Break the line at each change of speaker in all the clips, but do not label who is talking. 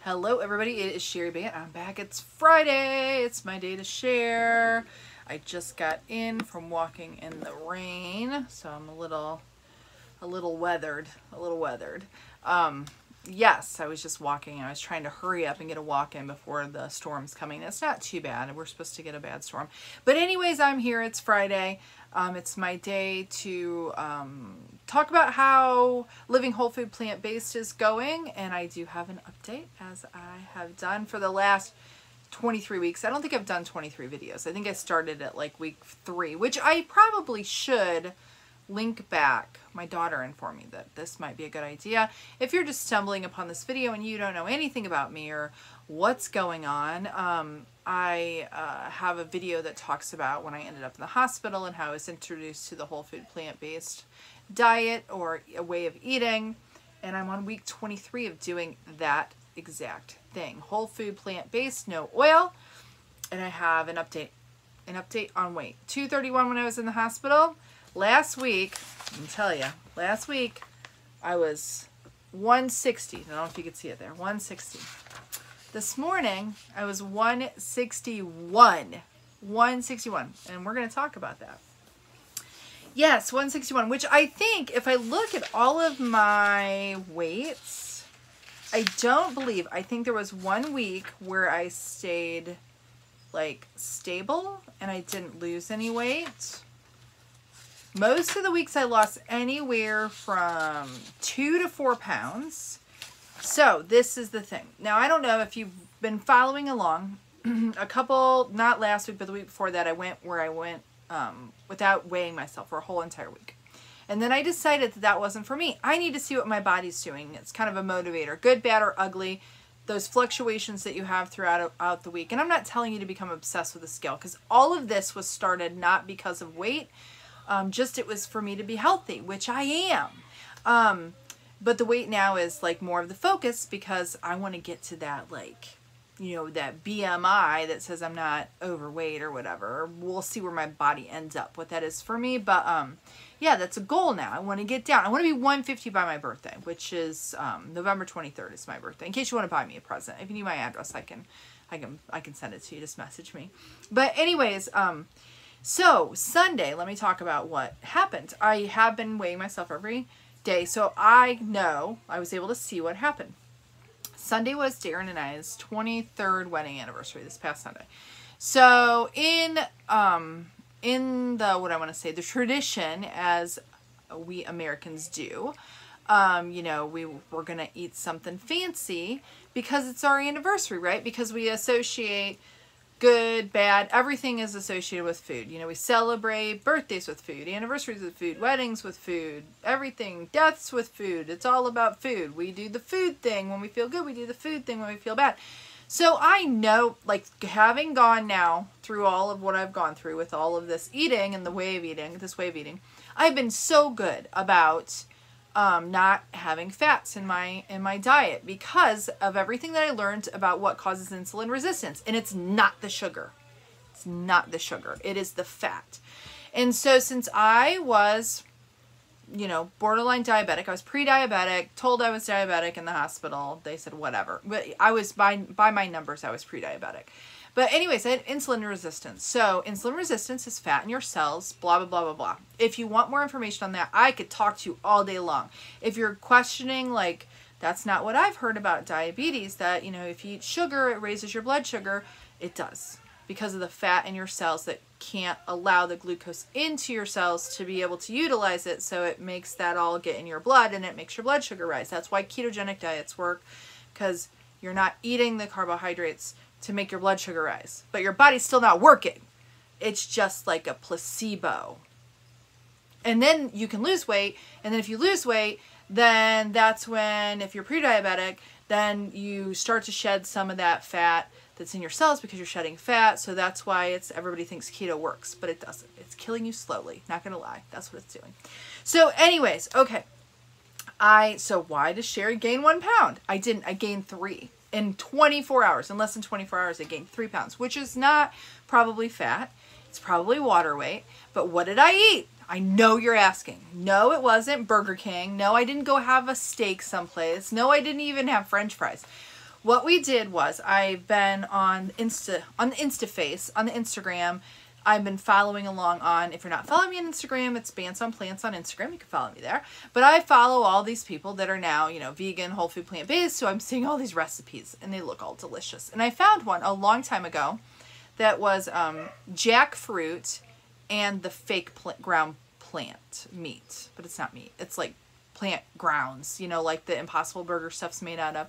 Hello everybody, it is Cheri Band. I'm back. It's Friday. It's my day to share. I just got in from walking in the rain, so I'm a little weathered. Yes, I was just walking. I was trying to hurry up and get a walk in before the storm's coming. It's not too bad. We're supposed to get a bad storm. But anyways, I'm here. It's Friday. It's my day to talk about how living whole food plant-based is going, and I do have an update, as I have done for the last 23 weeks. I don't think I've done 23 videos. I think I started at like week 3, which I probably should link back. My daughter informed me that this might be a good idea. If you're just stumbling upon this video and you don't know anything about me or what's going on, I have a video that talks about when I ended up in the hospital and how I was introduced to the whole food plant-based diet or a way of eating, and I'm on week 23 of doing that exact thing. Whole food plant-based, no oil, and I have an update on weight. 231 when I was in the hospital. Last week, I can tell you, last week I was 160. I don't know if you can see it there, 160. This morning I was 161. 161, and we're going to talk about that. Yes, 161, which I think if I look at all of my weights, I think there was 1 week where I stayed like stable and I didn't lose any weight. Most of the weeks I lost anywhere from 2 to 4 pounds. So this is the thing. Now, I don't know if you've been following along. A couple, not last week, but the week before that, I went without weighing myself for a whole entire week. And then I decided that wasn't for me. I need to see what my body's doing. It's kind of a motivator, good, bad, or ugly. Those fluctuations that you have throughout the week. And I'm not telling you to become obsessed with a scale, because all of this was started not because of weight. Just it was for me to be healthy, which I am. But the weight now is like more of the focus because I want to get to that, like, you know, that BMI that says I'm not overweight or whatever. We'll see where my body ends up, what that is for me. But yeah, that's a goal now. I want to get down. I want to be 150 by my birthday, which is November 23rd is my birthday. In case you want to buy me a present, if you need my address, I can send it to you. Just message me. But anyways, so Sunday, let me talk about what happened. I have been weighing myself every day, so I know I was able to see what happened. Sunday was Darren and I's 23rd wedding anniversary, this past Sunday. So in the tradition, as we Americans do, you know, we were gonna eat something fancy because it's our anniversary, right? Because we associate good, bad, everything is associated with food. You know, we celebrate birthdays with food, anniversaries with food, weddings with food, everything, deaths with food. It's all about food. We do the food thing when we feel good. We do the food thing when we feel bad. So I know, like, having gone now through all of what I've gone through with all of this eating and the way of eating, I've been so good about not having fats in my diet because of everything that I learned about what causes insulin resistance. And it's not the sugar. It's not the sugar. It is the fat. And so since I was, you know, borderline diabetic, I was pre-diabetic, told I was diabetic in the hospital. They said whatever. But I was, by my numbers, I was pre-diabetic. But anyways, I had insulin resistance. So insulin resistance is fat in your cells, blah, blah, blah, blah, blah. If you want more information on that, I could talk to you all day long. If you're questioning, like, that's not what I've heard about diabetes, that, you know, if you eat sugar, it raises your blood sugar. It does, because of the fat in your cells that can't allow the glucose into your cells to be able to utilize it. So it makes that all get in your blood, and it makes your blood sugar rise. That's why ketogenic diets work, because you're not eating the carbohydrates to make your blood sugar rise, but your body's still not working. It's just like a placebo. And then you can lose weight, and then if you lose weight, then that's when, if you're pre-diabetic, then you start to shed some of that fat that's in your cells because you're shedding fat. So that's why everybody thinks keto works, but it doesn't. It's killing you slowly, not gonna lie. That's what it's doing. So anyways, okay. So why does Cheri gain 1 pound? I didn't. I gained 3. In 24 hours, in less than 24 hours, I gained 3 pounds, which is not probably fat. It's probably water weight. But what did I eat? I know you're asking. No, it wasn't Burger King. No, I didn't go have a steak someplace. No, I didn't even have French fries. what we did was I've been on the Instagram. I've been following along on, if you're not following me on Instagram, it's Bants on Plants on Instagram. You can follow me there. But I follow all these people that are now, you know, vegan, whole food, plant-based. So I'm seeing all these recipes and they look all delicious. And I found one a long time ago that was jackfruit and the fake ground plant meat. But it's not meat. It's like plant grounds, you know, like the Impossible Burger stuff's made out of.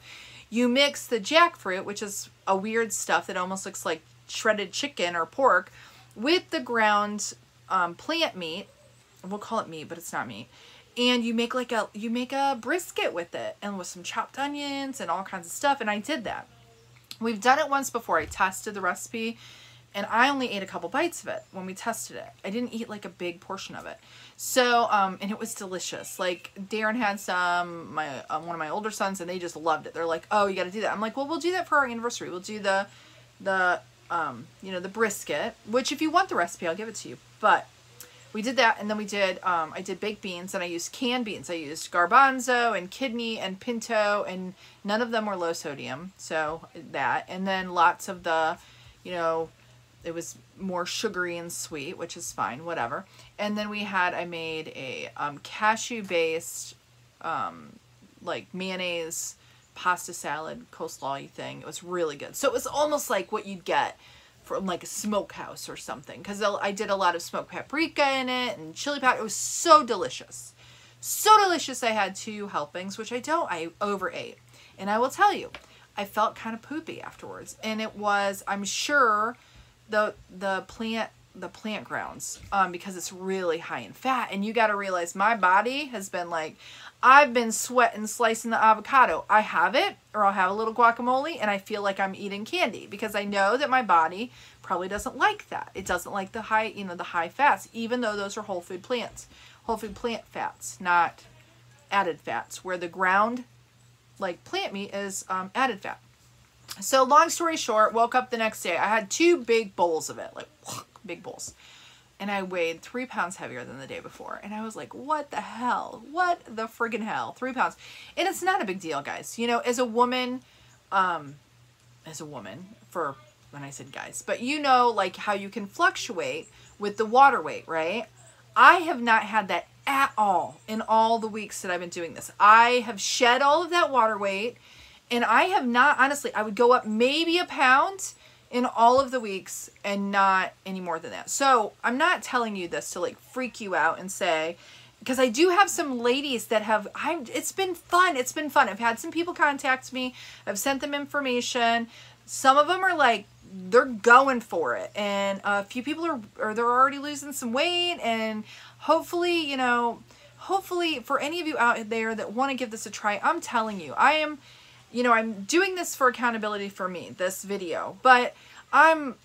You mix the jackfruit, which is a weird stuff that almost looks like shredded chicken or pork, with the ground plant meat. We'll call it meat, but it's not meat. And you make a brisket with it, and with some chopped onions and all kinds of stuff. And I did that. We've done it once before. I tested the recipe, and I only ate a couple bites of it when we tested it. I didn't eat like a big portion of it. So, and it was delicious. Like Darren had some, one of my older sons, and they just loved it. They're like, "Oh, you got to do that." I'm like, "Well, we'll do that for our anniversary. We'll do the you know, the brisket, which if you want the recipe, I'll give it to you." But we did that, and then we did, I did baked beans, and I used canned beans. I used garbanzo and kidney and pinto, and none of them were low sodium, so that. And then lots of the, you know, it was more sugary and sweet, which is fine, whatever. And then I made a cashew-based, like mayonnaise pasta salad coleslaw-y thing. It was really good. So it was almost like what you'd get from like a smokehouse or something, because I did a lot of smoked paprika in it and chili powder. It was so delicious. So delicious. I had 2 helpings, which I overate. And I will tell you, I felt kind of poopy afterwards. And it was, I'm sure, the plant grounds, because it's really high in fat. And you got to realize my body has been like, I've been sweating slicing the avocado. I have it, or I'll have a little guacamole, and I feel like I'm eating candy, because I know that my body probably doesn't like that. It doesn't like the high, you know, the high fats, even though those are whole food plants, whole food plant fats, not added fats, where the ground, like plant meat, is added fat. So long story short, woke up the next day. I had 2 big bowls of it, like big bowls. And I weighed 3 pounds heavier than the day before. And I was like, what the hell? What the friggin' hell? 3 pounds. And it's not a big deal, guys. You know, as a woman, for when I said guys, but you know, like how you can fluctuate with the water weight, right? I have not had that at all in all the weeks that I've been doing this. I have shed all of that water weight, and I have not, honestly, I would go up maybe a pound in all of the weeks and not any more than that. So I'm not telling you this to like freak you out and say, because I do have some ladies that have, it's been fun. It's been fun. I've had some people contact me. I've sent them information. Some of them are like, they're going for it. And a few people they're already losing some weight. And hopefully, you know, hopefully for any of you out there that want to give this a try, I'm telling you, I'm doing this for accountability for me, this video, but I'm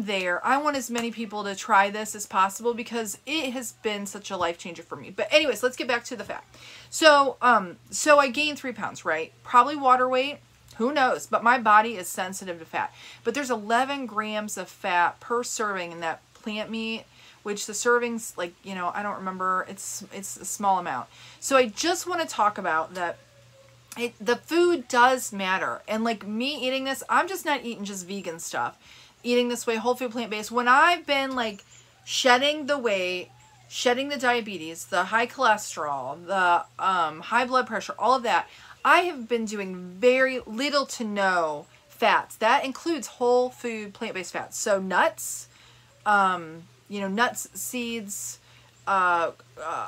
there. I want as many people to try this as possible, because it has been such a life changer for me. But anyways, let's get back to the fat. So I gained 3 pounds, right? Probably water weight. Who knows? But my body is sensitive to fat. But there's 11 grams of fat per serving in that plant meat, which the servings, like, you know, I don't remember. It's a small amount. So I just want to talk about that. The food does matter. And like me eating this, I'm just not eating just vegan stuff. Eating this way, whole food, plant-based. When I've been like shedding the weight, shedding the diabetes, the high cholesterol, the high blood pressure, all of that, I have been doing very little to no fats. That includes whole food, plant-based fats. So nuts, you know, nuts, seeds, avocado.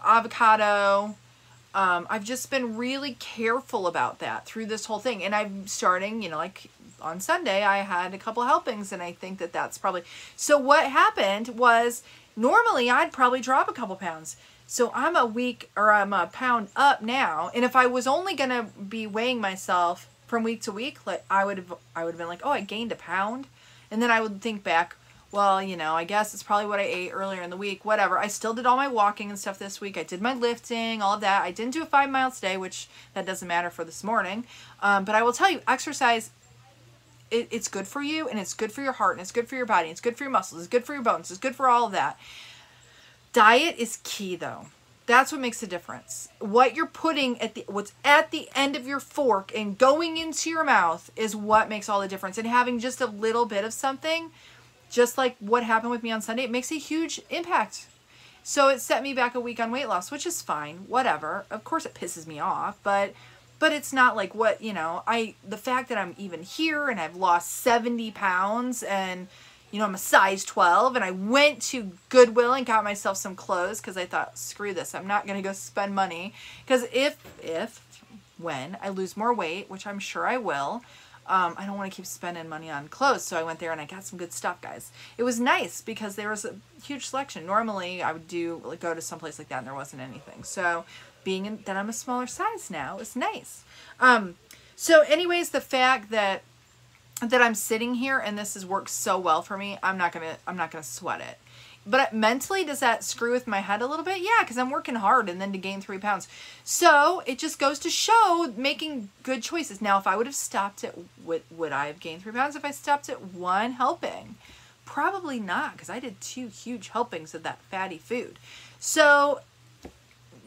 I've just been really careful about that through this whole thing. And I'm starting, you know, like on Sunday, I had a couple helpings, and I think that that's probably, so what happened was normally I'd probably drop a couple pounds. So I'm a pound up now. And if I was only going to be weighing myself from week to week, like I would have been like, oh, I gained a pound. And then I would think back, well, you know, I guess it's probably what I ate earlier in the week, whatever. I still did all my walking and stuff this week. I did my lifting, all of that. I didn't do a 5 miles today, which that doesn't matter for this morning. But I will tell you, exercise, it's good for you, and it's good for your heart, and it's good for your body, and it's good for your muscles, it's good for your bones, it's good for all of that. Diet is key, though. That's what makes a difference. What you're putting what's at the end of your fork and going into your mouth is what makes all the difference. And having just a little bit of something, just like what happened with me on Sunday, it makes a huge impact. So it set me back a week on weight loss, which is fine, whatever. Of course it pisses me off, but it's not like what, you know, the fact that I'm even here and I've lost 70 pounds and, you know, I'm a size 12 and I went to Goodwill and got myself some clothes because I thought, screw this, I'm not going to go spend money. Because when I lose more weight, which I'm sure I will, I don't want to keep spending money on clothes. So I went there and I got some good stuff, guys. It was nice because there was a huge selection. Normally I would go to someplace like that and there wasn't anything. So being that I'm a smaller size now is nice. So anyways, the fact that I'm sitting here and this has worked so well for me, I'm not gonna sweat it. But mentally, does that screw with my head a little bit? Yeah, because I'm working hard and then to gain 3 pounds. So it just goes to show making good choices. Now, if I would have stopped at, would I have gained 3 pounds if I stopped at 1 helping? Probably not, because I did 2 huge helpings of that fatty food. So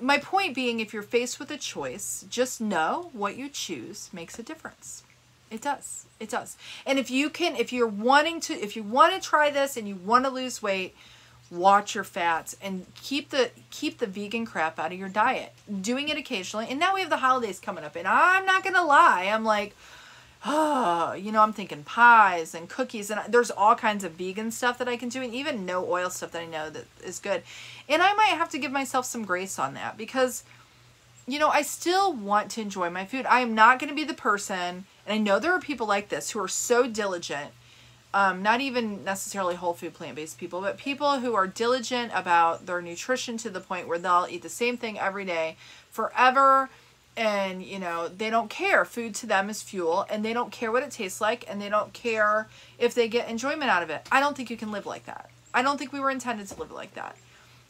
my point being, if you're faced with a choice, just know what you choose makes a difference. It does. It does. And if you want to try this and you want to lose weight, watch your fats and keep the vegan crap out of your diet. Doing it occasionally. And now we have the holidays coming up, and I'm not going to lie. I'm like, oh, you know, I'm thinking pies and cookies, and there's all kinds of vegan stuff that I can do, and even no oil stuff that I know that is good. And I might have to give myself some grace on that because, you know, I still want to enjoy my food. I am not going to be the person, and I know there are people like this who are so diligent, not even necessarily whole food plant-based people, but people who are diligent about their nutrition to the point where they'll eat the same thing every day forever. And, you know, they don't care. Food to them is fuel, and they don't care what it tastes like, and they don't care if they get enjoyment out of it. I don't think you can live like that. I don't think we were intended to live like that.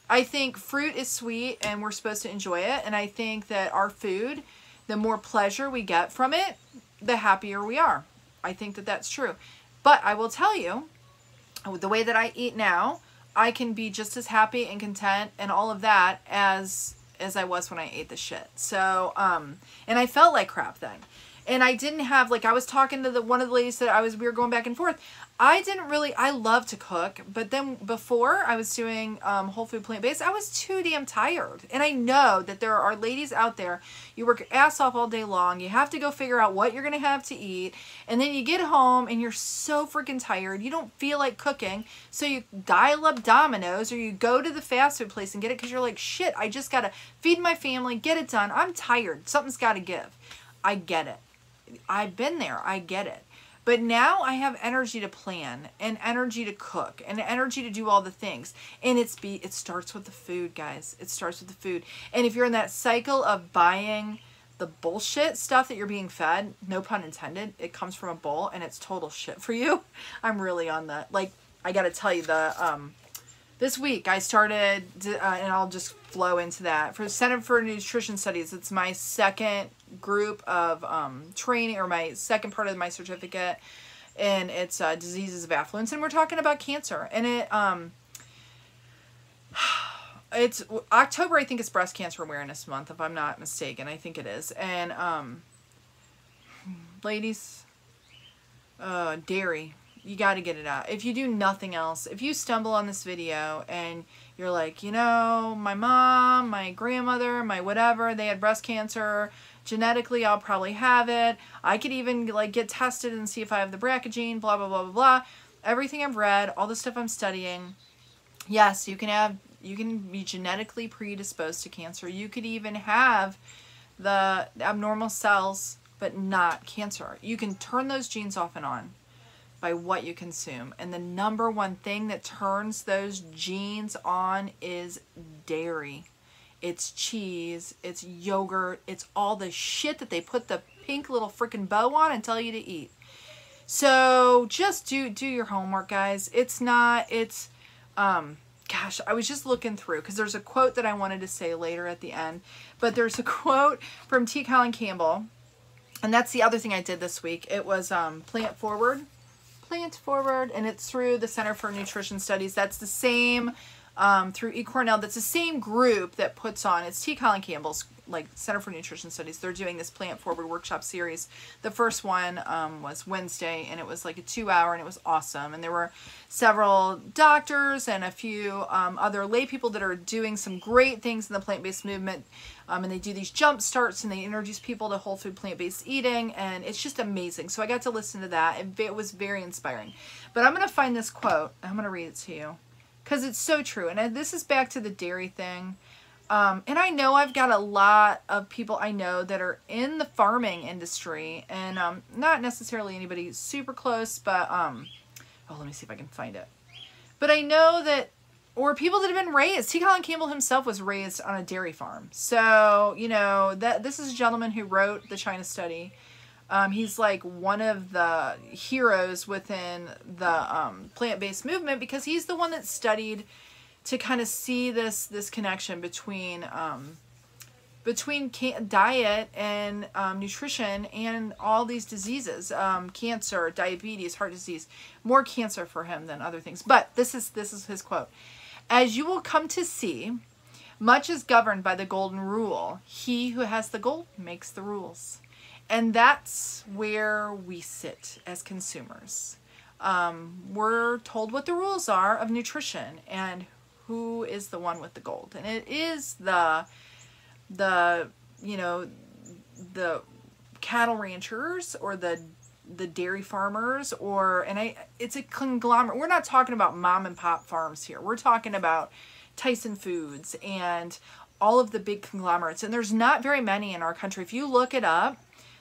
I think fruit is sweet, and we're supposed to enjoy it, and I think that our food, the more pleasure we get from it, the happier we are. I think that that's true. But I will tell you, the way that I eat now, I can be just as happy and content and all of that as I was when I ate the shit. So, and I felt like crap then. And I didn't have, like, I was talking to one of the ladies that we were going back and forth. I love to cook, but then before I was doing whole food plant-based, I was too damn tired. And I know that there are ladies out there, you work your ass off all day long, you have to go figure out what you're going to have to eat, and then you get home and you're so freaking tired, you don't feel like cooking, so you dial up Domino's or you go to the fast food place and get it because you're like, shit, I just got to feed my family, get it done, I'm tired, something's got to give. I get it. I've been there. I get it. But now I have energy to plan and energy to cook and energy to do all the things. And it starts with the food, guys. It starts with the food. And if you're in that cycle of buying the bullshit stuff that you're being fed, no pun intended, it comes from a bowl and it's total shit for you. I'm really on that. Like, I got to tell you, this week I started, and I'll just flow into that, for Center for Nutrition Studies. It's my second group of training, or my second part of my certificate, and it's diseases of affluence, and we're talking about cancer. And it's October, I think it's Breast Cancer Awareness Month, if I'm not mistaken. I think it is. And ladies, dairy. You got to get it out. If you do nothing else, if you stumble on this video and you're like, you know, my mom, my grandmother, my whatever, they had breast cancer, genetically I'll probably have it. I could even like get tested and see if I have the BRCA gene, blah, blah, blah, blah, blah. Everything I've read, all the stuff I'm studying. Yes, you can be genetically predisposed to cancer. You could even have the abnormal cells, but not cancer. You can turn those genes off and on by what you consume. And the number one thing that turns those genes on is dairy. It's cheese, it's yogurt, it's all the shit that they put the pink little freaking bow on and tell you to eat. So just do your homework, guys. Gosh, I was just looking through because there's a quote that I wanted to say later at the end, but there's a quote from T. Colin Campbell, and that's the other thing I did this week. It was Plant Forward, and it's through the Center for Nutrition Studies. That's the same through eCornell. That's the same group that puts on, it's T. Colin Campbell's like Center for Nutrition Studies. They're doing this Plant Forward workshop series. The first one was Wednesday, and it was like a 2-hour, and it was awesome. And there were several doctors and a few other lay people that are doing some great things in the plant-based movement. And they do these jump starts, and they introduce people to whole food plant-based eating, and it's just amazing. So I got to listen to that. It was very inspiring. But I'm going to find this quote. I'm going to read it to you because it's so true. And this is back to the dairy thing. And I know I've got a lot of people I know that are in the farming industry, and not necessarily anybody super close, but oh, let me see if I can find it. But I know that, or people that have been raised. T. Colin Campbell himself was raised on a dairy farm. So, you know, this is a gentleman who wrote the China study. He's like one of the heroes within the plant-based movement because he's the one that studied to kind of see this connection between diet and nutrition and all these diseases, cancer, diabetes, heart disease, more cancer for him than other things. But this is his quote: "As you will come to see, much is governed by the golden rule. He who has the gold makes the rules." And that's where we sit as consumers. We're told what the rules are of nutrition and who is the one with the gold. And it is the you know, the cattle ranchers or the dairy farmers, or, and it's a conglomerate. We're not talking about mom and pop farms here. We're talking about Tyson Foods and all of the big conglomerates. And there's not very many in our country. If you look it up,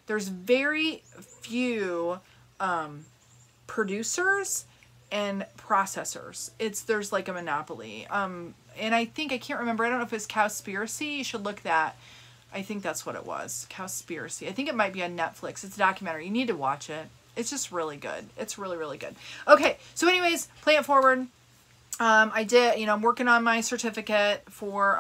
there's very few producers and processors. There's like a monopoly. And I think, I can't remember, I don't know if it's Cowspiracy. You should look that. I think that's what it was. Cowspiracy. I think it might be on Netflix. It's a documentary. You need to watch it. It's just really good. It's really, really good. Okay. So anyways, Plant Forward. I did, you know, I'm working on my certificate for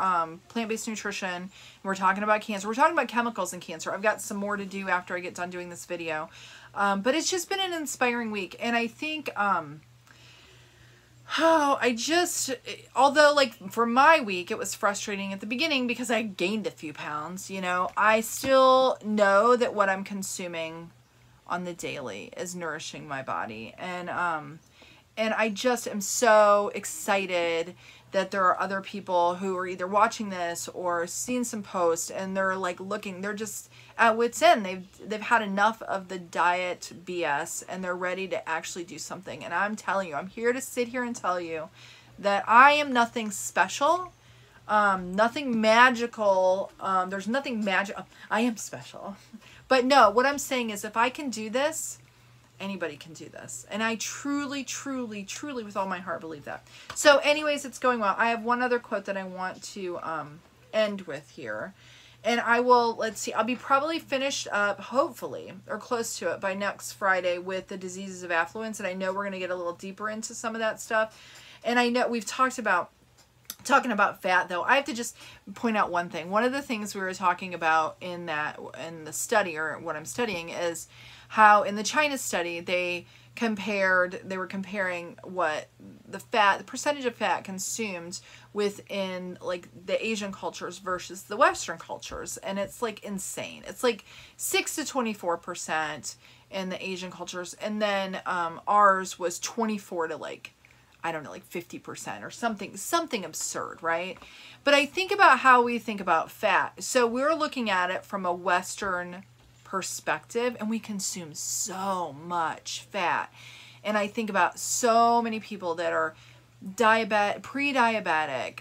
plant-based nutrition. We're talking about cancer. We're talking about chemicals in cancer. I've got some more to do after I get done doing this video. But it's just been an inspiring week. And I think, although like for my week, it was frustrating at the beginning because I gained a few pounds, you know, I still know that what I'm consuming on the daily is nourishing my body. And I just am so excited that there are other people who are either watching this or seeing some posts, and they're like looking, they're just at wit's end. They've had enough of the diet BS, and they're ready to actually do something. And I'm telling you, I'm here to sit here and tell you that I am nothing special, nothing magical. There's nothing magical. I am special. But no, what I'm saying is if I can do this, anybody can do this. And I truly, truly, truly with all my heart believe that. So anyways, it's going well. I have one other quote that I want to end with here. And I will, let's see, I'll be probably finished up, hopefully, or close to it by next Friday with the diseases of affluence. And I know we're going to get a little deeper into some of that stuff. And I know we've talking about fat, though. I have to just point out one thing. One of the things we were talking about in the study, or what I'm studying, is how in the China study they were comparing what the percentage of fat consumed within like the Asian cultures versus the Western cultures, and it's like insane. It's like 6 to 24% in the Asian cultures, and then ours was 24 to like, I don't know, like 50% or something absurd, right? But I think about how we think about fat. So we're looking at it from a Western perspective, and we consume so much fat. And I think about so many people that are pre-diabetic,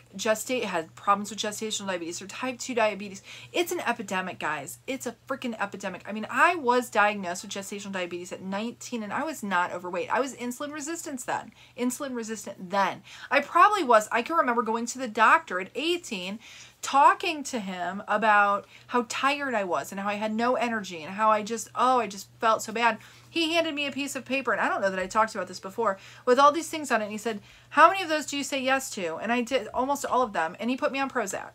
had problems with gestational diabetes or type 2 diabetes. It's an epidemic, guys. It's a freaking epidemic. I mean, I was diagnosed with gestational diabetes at 19, and I was not overweight. I was insulin resistant then. I probably was. I can remember going to the doctor at 18, talking to him about how tired I was and how I had no energy and how I just felt so bad. He handed me a piece of paper, and I don't know that I talked about this before, with all these things on it, and he said, "How many of those do you say yes to?" And I did almost all of them, and he put me on Prozac.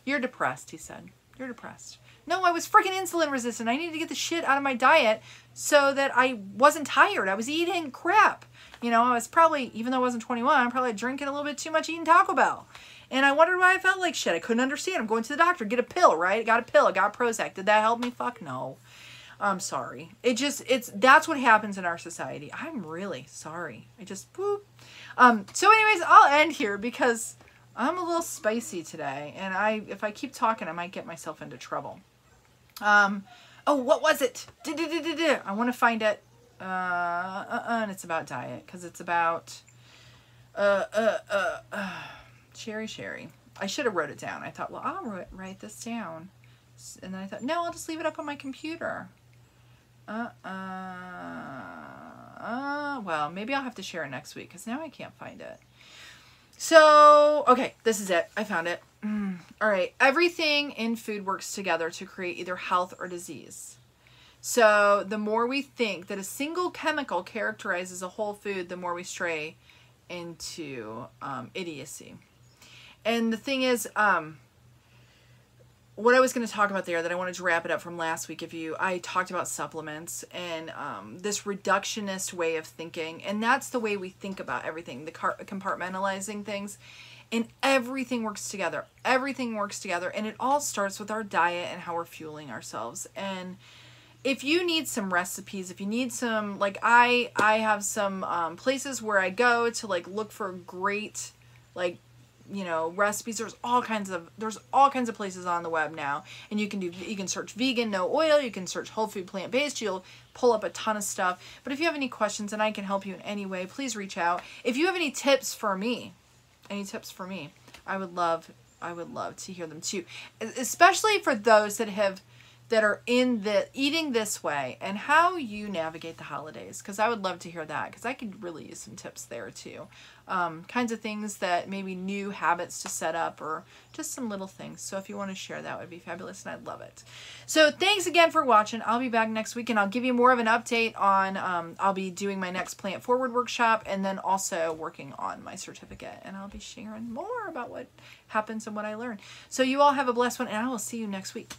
"You're depressed," he said. "You're depressed." No, I was freaking insulin resistant. I needed to get the shit out of my diet so that I wasn't tired. I was eating crap. You know, I was probably, even though I wasn't 21, I'm probably drinking a little bit too much, eating Taco Bell. And I wondered why I felt like shit. I couldn't understand. I'm going to the doctor, get a pill, right? I got a pill, I got Prozac. Did that help me? Fuck no. I'm sorry. That's what happens in our society. I'm really sorry. Boop. So anyways, I'll end here because I'm a little spicy today. And if I keep talking, I might get myself into trouble. Oh, what was it? I want to find it. And it's about diet, because it's about Cheri. I should have wrote it down. I thought, well, I'll write this down, and then I thought, no, I'll just leave it up on my computer. Well, maybe I'll have to share it next week, because now I can't find it. So, okay, this is it. I found it. All right, everything in food works together to create either health or disease. So the more we think that a single chemical characterizes a whole food, the more we stray into idiocy. And the thing is, what I was going to talk about there that I wanted to wrap it up from last week, I talked about supplements and this reductionist way of thinking. And that's the way we think about everything, the compartmentalizing things. And everything works together. Everything works together. And it all starts with our diet and how we're fueling ourselves. And if you need some recipes, if you need some, like I have some places where I go to like look for great, like, you know, recipes. There's all kinds of places on the web now, and you can search vegan, no oil, you can search whole food, plant-based, you'll pull up a ton of stuff. But if you have any questions and I can help you in any way, please reach out. If you have any tips for me, I would love to hear them too, especially for those that are eating this way and how you navigate the holidays, because I would love to hear that, because I could really use some tips there too. Kinds of things that maybe new habits to set up, or just some little things. So if you want to share, that would be fabulous, and I'd love it. So thanks again for watching. I'll be back next week, and I'll give you more of an update on, I'll be doing my next Plant Forward workshop, and then also working on my certificate, and I'll be sharing more about what happens and what I learned. So you all have a blessed one, and I will see you next week.